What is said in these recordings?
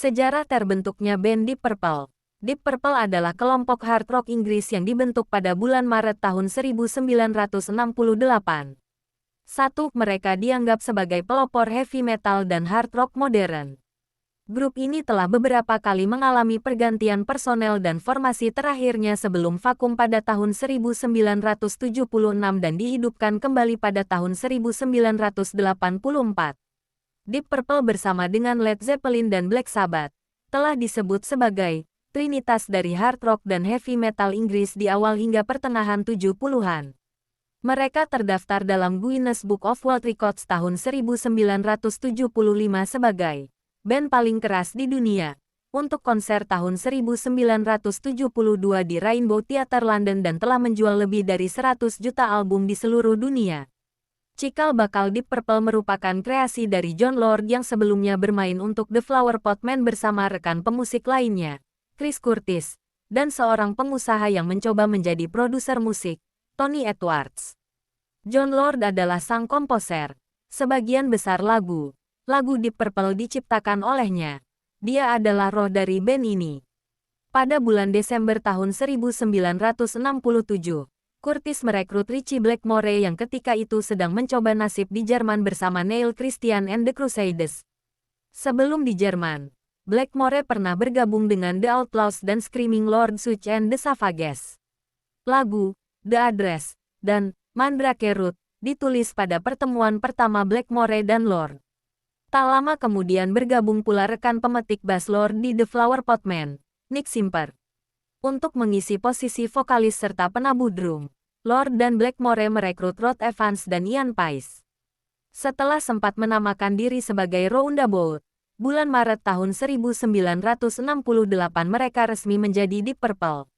Sejarah terbentuknya band Deep Purple. Deep Purple adalah kelompok hard rock Inggris yang dibentuk pada bulan Maret tahun 1968. Mereka dianggap sebagai pelopor heavy metal dan hard rock modern. Grup ini telah beberapa kali mengalami pergantian personel dan formasi terakhirnya sebelum vakum pada tahun 1976 dan dihidupkan kembali pada tahun 1984. Deep Purple bersama dengan Led Zeppelin dan Black Sabbath telah disebut sebagai trinitas dari hard rock dan heavy metal Inggris di awal hingga pertengahan 70-an. Mereka terdaftar dalam Guinness Book of World Records tahun 1975 sebagai band paling keras di dunia untuk konser tahun 1972 di Rainbow Theatre London dan telah menjual lebih dari 100 juta album di seluruh dunia. Cikal bakal Deep Purple merupakan kreasi dari Jon Lord yang sebelumnya bermain untuk The Flower Pot Man bersama rekan pemusik lainnya, Chris Curtis, dan seorang pengusaha yang mencoba menjadi produser musik, Tony Edwards. Jon Lord adalah sang komposer. Sebagian besar lagu Deep Purple diciptakan olehnya. Dia adalah roh dari band ini. Pada bulan Desember tahun 1967, Curtis merekrut Ritchie Blackmore yang ketika itu sedang mencoba nasib di Jerman bersama Neil Christian and the Crusaders. Sebelum di Jerman, Blackmore pernah bergabung dengan The Outlaws dan Screaming Lord Sutch and the Savages. Lagu The Address dan Mandrake Root ditulis pada pertemuan pertama Blackmore dan Lord. Tak lama kemudian bergabung pula rekan pemetik bass Lord di The Flower Pot Man, Nick Simper. Untuk mengisi posisi vokalis serta penabuh drum, Lord dan Blackmore merekrut Rod Evans dan Ian Paice. Setelah sempat menamakan diri sebagai Roundabout, bulan Maret tahun 1968 mereka resmi menjadi Deep Purple.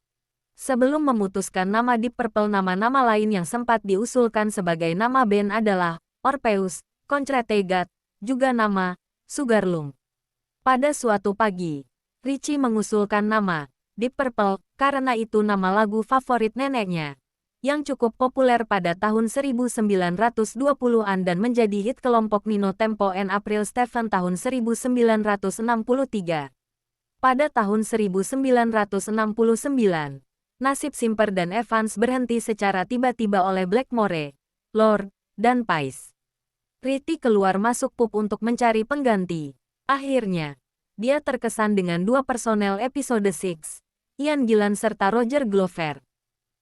Sebelum memutuskan nama Deep Purple, nama-nama lain yang sempat diusulkan sebagai nama band adalah Orpheus, Concretegat, juga nama Sugarlung. Pada suatu pagi, Ritchie mengusulkan nama Deep Purple karena itu nama lagu favorit neneknya, yang cukup populer pada tahun 1920-an dan menjadi hit kelompok Nino Tempo and April Stephen tahun 1963. Pada tahun 1969, nasib Simper dan Evans berhenti secara tiba-tiba oleh Blackmore, Lord, dan Paice. Ritchie keluar masuk pub untuk mencari pengganti. Akhirnya, dia terkesan dengan dua personel episode 6, Ian Gillan serta Roger Glover.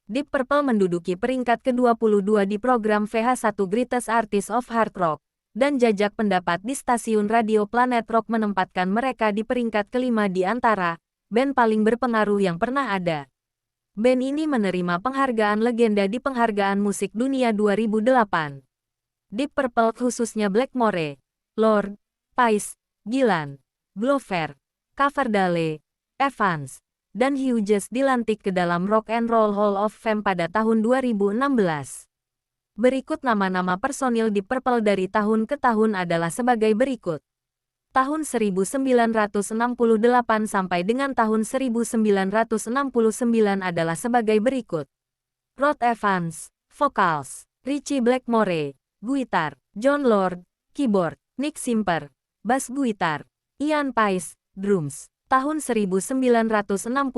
Deep Purple menduduki peringkat ke-22 di program VH1 Greatest Artists of Hard Rock, dan jajak pendapat di stasiun radio Planet Rock menempatkan mereka di peringkat kelima di antara band paling berpengaruh yang pernah ada. Band ini menerima penghargaan legenda di Penghargaan Musik Dunia 2008. Deep Purple khususnya Blackmore, Lord, Paice, Gillan, Glover, Coverdale, Evans, dan Hughes dilantik ke dalam Rock and Roll Hall of Fame pada tahun 2016. Berikut nama-nama personil Deep Purple dari tahun ke tahun adalah sebagai berikut. Tahun 1968 sampai dengan tahun 1969 adalah sebagai berikut. Rod Evans, vocals, Ritchie Blackmore, gitar, Jon Lord, keyboard, Nick Simper, bass gitar, Ian Paice, drums. Tahun 1969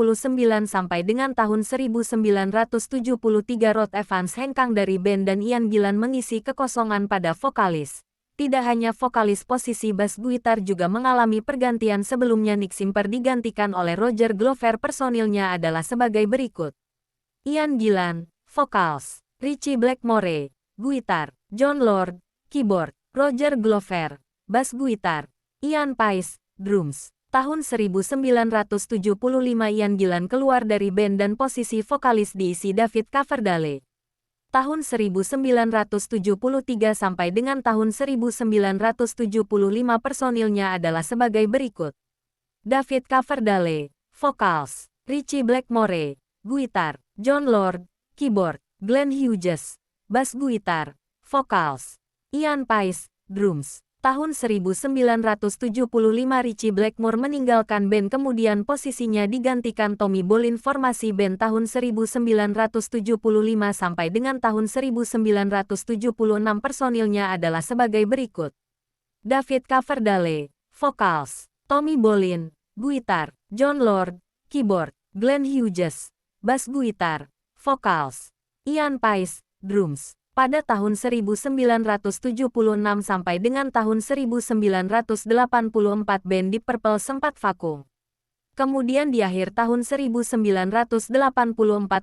sampai dengan tahun 1973 Rod Evans hengkang dari band dan Ian Gillan mengisi kekosongan pada vokalis. Tidak hanya vokalis, posisi bass gitar juga mengalami pergantian. Sebelumnya Nick Simper digantikan oleh Roger Glover. Personilnya adalah sebagai berikut. Ian Gillan, vocals, Ritchie Blackmore, gitar, Jon Lord, keyboard, Roger Glover, bass gitar, Ian Paice, drums. Tahun 1975 Ian Gillan keluar dari band dan posisi vokalis diisi David Coverdale. Tahun 1973 sampai dengan tahun 1975 personilnya adalah sebagai berikut. David Coverdale, vocals, Ritchie Blackmore, gitar, Jon Lord, keyboard, Glenn Hughes, bass gitar, vocals, Ian Paice, drums. Tahun 1975 Ritchie Blackmore meninggalkan band, kemudian posisinya digantikan Tommy Bolin. Formasi band tahun 1975 sampai dengan tahun 1976 personilnya adalah sebagai berikut. David Coverdale, vocals, Tommy Bolin, guitar. Jon Lord, keyboard. Glenn Hughes, bass guitar. Vocals. Ian Paice, drums. Pada tahun 1976 sampai dengan tahun 1984 band Deep Purple sempat vakum. Kemudian di akhir tahun 1984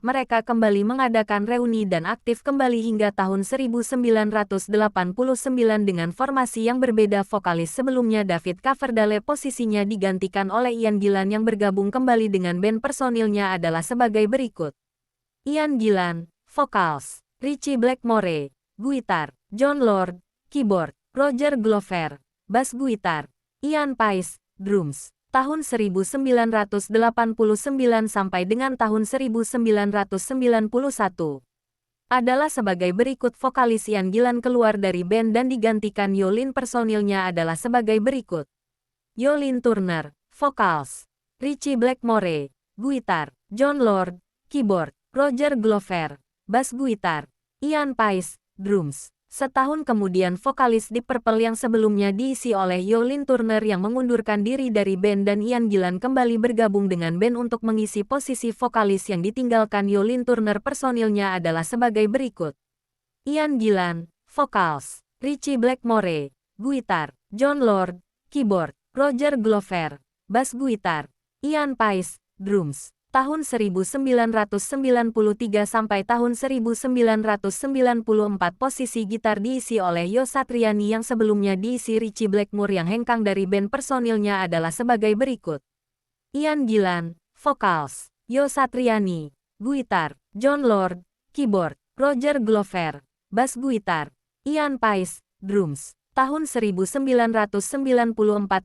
mereka kembali mengadakan reuni dan aktif kembali hingga tahun 1989 dengan formasi yang berbeda. Vokalis sebelumnya David Coverdale posisinya digantikan oleh Ian Gillan yang bergabung kembali dengan band. Personilnya adalah sebagai berikut. Ian Gillan, vocals. Ritchie Blackmore, guitar. Jon Lord, keyboard. Roger Glover, bass guitar. Ian Paice, drums. Tahun 1989 sampai dengan tahun 1991 adalah sebagai berikut. Vokalis Ian Gillan keluar dari band dan digantikan Yolin. Personilnya adalah sebagai berikut. Yolin Turner, vocals. Ritchie Blackmore, guitar. Jon Lord, keyboard. Roger Glover, bass guitar. Ian Paice, drums. Setahun kemudian vokalis Deep Purple yang sebelumnya diisi oleh Yolin Turner yang mengundurkan diri dari band dan Ian Gillan kembali bergabung dengan band untuk mengisi posisi vokalis yang ditinggalkan Yolin Turner. Personilnya adalah sebagai berikut. Ian Gillan, vocals. Ritchie Blackmore, guitar. Jon Lord, keyboard. Roger Glover, bass guitar. Ian Paice, drums. Tahun 1993 sampai tahun 1994 posisi gitar diisi oleh Yo Satriani yang sebelumnya diisi Ritchie Blackmore yang hengkang dari band. Personilnya adalah sebagai berikut. Ian Gillan, vocals. Yo Satriani, guitar. Jon Lord, keyboard. Roger Glover, bass guitar. Ian Paice, drums. Tahun 1994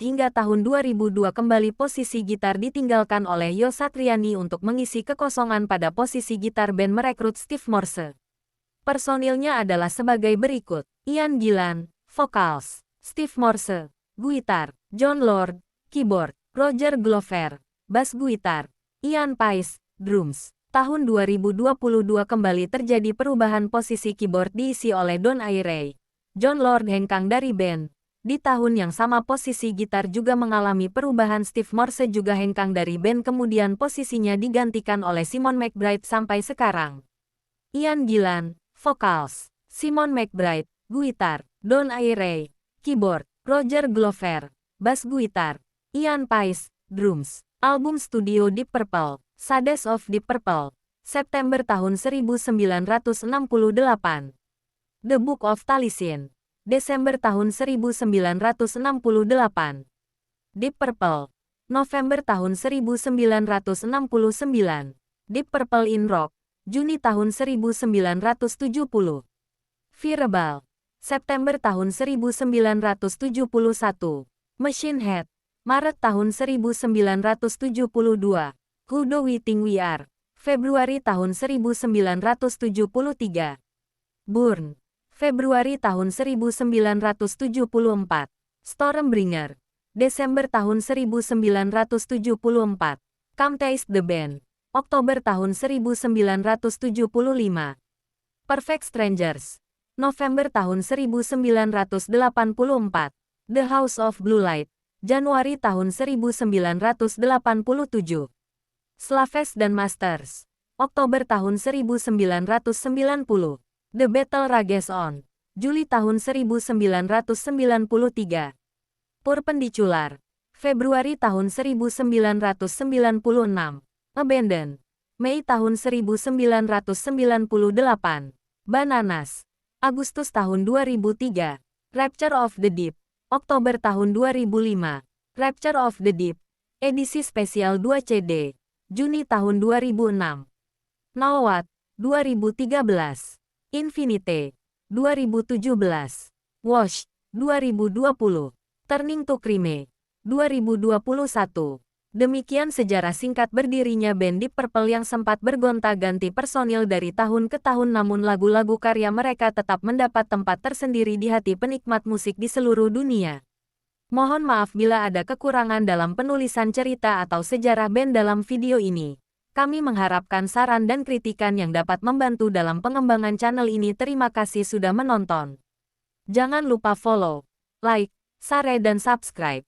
hingga tahun 2002 kembali posisi gitar ditinggalkan oleh Yo Satriani untuk mengisi kekosongan pada posisi gitar. Band merekrut Steve Morse. Personilnya adalah sebagai berikut. Ian Gillan, vocals. Steve Morse, guitar. Jon Lord, keyboard. Roger Glover, bass guitar. Ian Paice, drums. Tahun 2022 kembali terjadi perubahan posisi keyboard diisi oleh Don Airey. Jon Lord hengkang dari band. Di tahun yang sama posisi gitar juga mengalami perubahan. Steve Morse juga hengkang dari band kemudian posisinya digantikan oleh Simon McBride sampai sekarang. Ian Gillan, vocals. Simon McBride, guitar. Don Airey, keyboard. Roger Glover, bass guitar. Ian Paice, drums. Album studio Deep Purple, Shades of Deep Purple, September tahun 1968. The Book of Taliesin, Desember tahun 1968. Deep Purple, November tahun 1969. Deep Purple in Rock, Juni tahun 1970. Fireball, September tahun 1971. Machine Head, Maret tahun 1972. Who Do We Think We Are, Februari tahun 1973. Burn, Februari tahun 1974. Stormbringer, Desember tahun 1974. Come Taste the Band, Oktober tahun 1975. Perfect Strangers, November tahun 1984. The House of Blue Light, Januari tahun 1987. Slaves dan Masters, Oktober tahun 1990. The Battle Rages On, Juli tahun 1993. Perpendicular, Februari tahun 1996. Abandon, Mei tahun 1998. Bananas, Agustus tahun 2003. Rapture of the Deep, Oktober tahun 2005. Rapture of the Deep, edisi spesial 2 CD, Juni tahun 2006. Now What, 2013. Infinite, 2017. Wash, 2020. Turning to Crime, 2021. Demikian sejarah singkat berdirinya band Deep Purple yang sempat bergonta-ganti personil dari tahun ke tahun, namun lagu-lagu karya mereka tetap mendapat tempat tersendiri di hati penikmat musik di seluruh dunia. Mohon maaf bila ada kekurangan dalam penulisan cerita atau sejarah band dalam video ini. Kami mengharapkan saran dan kritikan yang dapat membantu dalam pengembangan channel ini. Terima kasih sudah menonton. Jangan lupa follow, like, share dan subscribe.